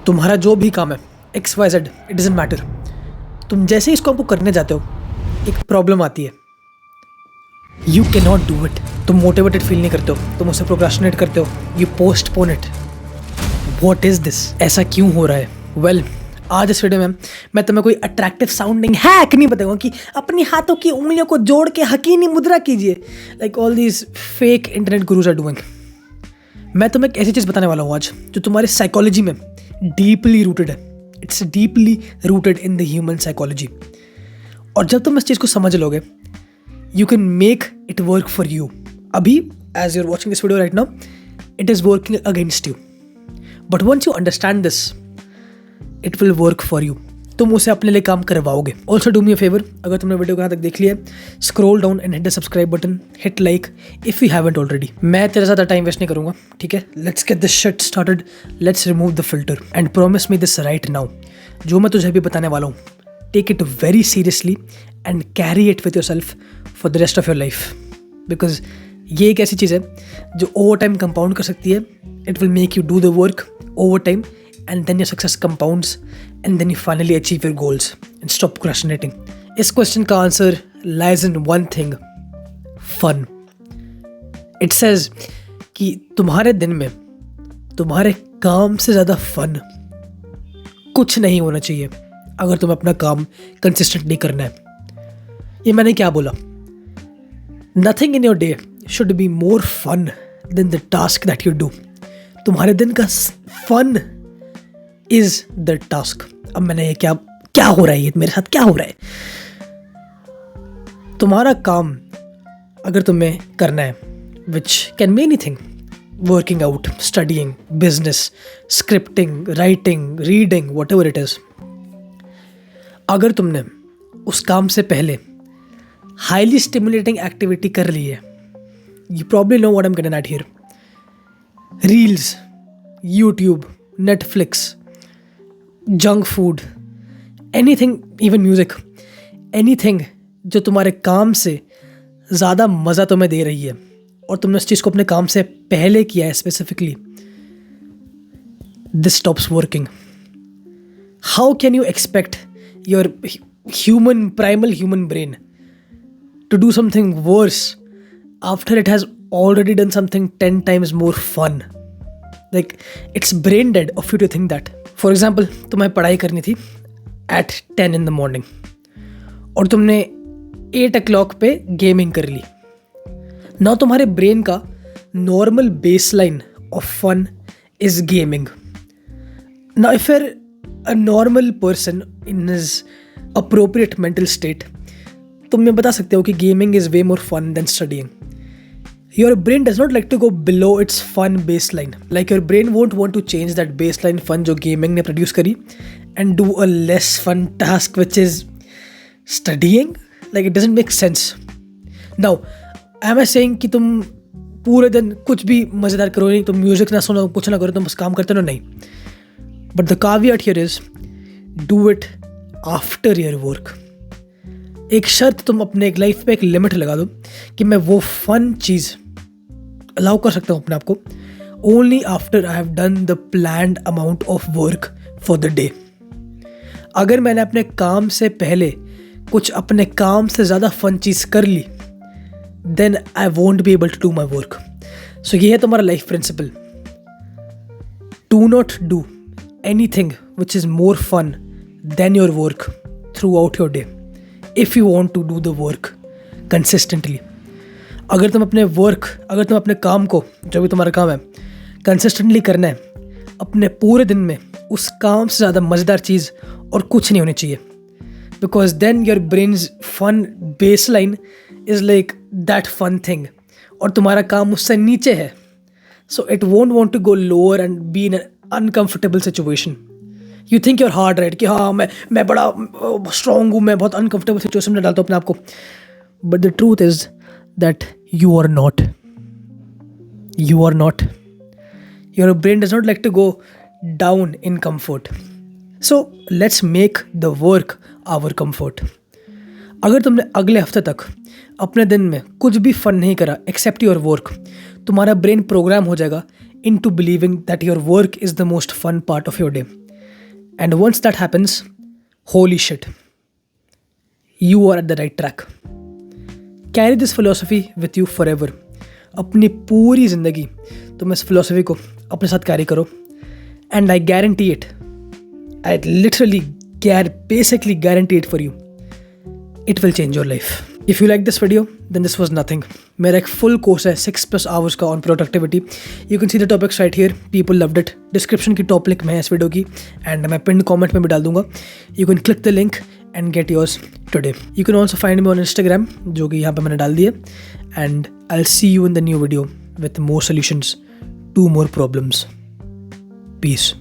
तुम्हारा जो भी काम है XYZ, इट डजेंट मैटर, तुम जैसे ही इस काम को करने जाते हो एक प्रॉब्लम आती है। You can not do it. तुम मोटिवेटेड फील नहीं करते हो, तुम उसे प्रोक्रास्टिनेट करते हो, you postpone it. What is this? ऐसा क्यों हो रहा है? वेल, आज इस वीडियो में मैं तुम्हें कोई अट्रैक्टिव साउंडिंग हैक नहीं बताऊंगा कि अपनी हाथों की उंगलियों को जोड़ के हकीनी मुद्रा कीजिए, like all these fake internet gurus are doing. मैं तुम्हें एक ऐसी चीज़ बताने वाला हूँ आज जो तुम्हारी साइकोलॉजी में डीपली रूटेड है। It's deeply rooted in the human psychology. और जब तुम इस चीज़ को समझ लोगे, you can make it work for you. अभी as you are watching this video right now, it is working against you, but once you understand this, it will work for you. तुम उसे अपने लिए काम करवाओगे। Also do me a favour, अगर तुमने video को यहाँ तक देख लिया है, scroll down and hit the subscribe button, hit like if you haven't already. मैं तेरे ज़्यादा टाइम वेस्ट नहीं करूँगा, ठीक है? Let's get this shit started, let's remove the filter and promise me this right now. जो मैं तुझे अभी बताने वाला हूँ, take it very seriously and carry it with your self for the rest of your life, because ये एक ऐसी चीज़ है जो ओवर टाइम कंपाउंड कर सकती है। It will make you do the work over time and then your success compounds and then you finally achieve your goals and stop procrastinating. इस question का answer lies in one thing: fun. It says कि तुम्हारे दिन में तुम्हारे काम से ज़्यादा फन कुछ नहीं होना चाहिए अगर तुम्हें अपना काम कंसिस्टेंटली करना है। ये मैंने क्या बोला? Nothing in your day should be more fun than the task that you do. तुम्हारे दिन का फन इज द टास्क। अब मैंने ये क्या हो रहा है, ये मेरे साथ क्या हो रहा है? तुम्हारा काम अगर तुम्हें करना है, which can be anything, working out, studying, business, scripting, writing, reading, what ever it is, अगर तुमने उस काम से पहले हाईली स्टिमुलेटिंग एक्टिविटी कर ली है, you probably know what I am getting eight here. Reels, YouTube, Netflix, junk food, anything, even music, anything जो तुम्हारे काम से ज़्यादा मज़ा तुम्हें दे रही है और तुमने उस चीज़ को अपने काम से पहले किया है specifically, this stops working. How can you expect your primal human brain to do something worse after it has already done something 10 times more fun? Like, it's brain dead of you to think that. For example, तुम्हें पढ़ाई करनी थी at 10 in the morning और तुमने 8 o'clock पे gaming कर ली। ना तुम्हारे ब्रेन का normal baseline of fun is gaming. ना if you're a normal person in his appropriate mental state, तुम ये बता सकते हो कि gaming is way more fun than studying. Your brain does not like to go below its fun baseline. Like, your brain won't want to change that baseline fun जो gaming ने produce करी and do a less fun task which is studying. Like, it doesn't make sense. Now, am I saying कि तुम पूरे दिन कुछ भी मज़ेदार करो नहीं, तुम म्यूजिक ना सुनो, कुछ ना करो, तुम बस काम करते रहो? नहीं. But the caveat here is, do it after your work. एक शर्त तुम अपने एक लाइफ पे एक लिमिट लगा दो कि मैं वो फन चीज़ अलाउ कर सकता हूँ अपने आप को only after I have done the planned amount of work for the day. अगर मैंने अपने काम से पहले कुछ अपने काम से ज़्यादा फन चीज़ कर ली, then I won't be able to do my work. So ये है तुम्हारा life principle. Do not do anything which is more fun than your work throughout your day if you want to do the work consistently. अगर तुम अपने काम को, जो भी तुम्हारा काम है, कंसिस्टेंटली करना है, अपने पूरे दिन में उस काम से ज़्यादा मज़ेदार चीज़ और कुछ नहीं होनी चाहिए, because then your brain's fun base line is like that fun thing और तुम्हारा काम उससे नीचे है, so it won't want to go lower and be in an uncomfortable situation. You think you're hard, right, कि हाँ मैं बड़ा स्ट्रॉन्ग हूँ, मैं बहुत अनकंफर्टेबल सिचुएशन में डालता हूँ अपने आप को. But the truth is that you are not. Your brain does not like to go down in comfort. So let's make the work our comfort. अगर तुमने अगले हफ्ते तक अपने दिन में कुछ भी फन नहीं करा एक्सेप्ट योर वर्क, तुम्हारा ब्रेन प्रोग्राम हो जाएगा into believing that your work is the most fun part of your day. And once that happens, holy shit, you are at the right track. Carry this philosophy with you forever. अपनी पूरी ज़िंदगी तुम इस philosophy को अपने साथ carry करो. And I guarantee it. I literally basically guarantee it for you. It will change your life. If you like this video, then this was nothing. मेरा एक full course है 6+ hours का on productivity. You can see the topics right here. People loved it. Description की top link में है इस video की and मैं pinned comment में भी डाल दूँगा. You can click the link and get yours today. You can also find me on Instagram जो कि यहाँ पे मैंने डाल दिया. And I'll see you in the new video with more solutions to more problems. Peace.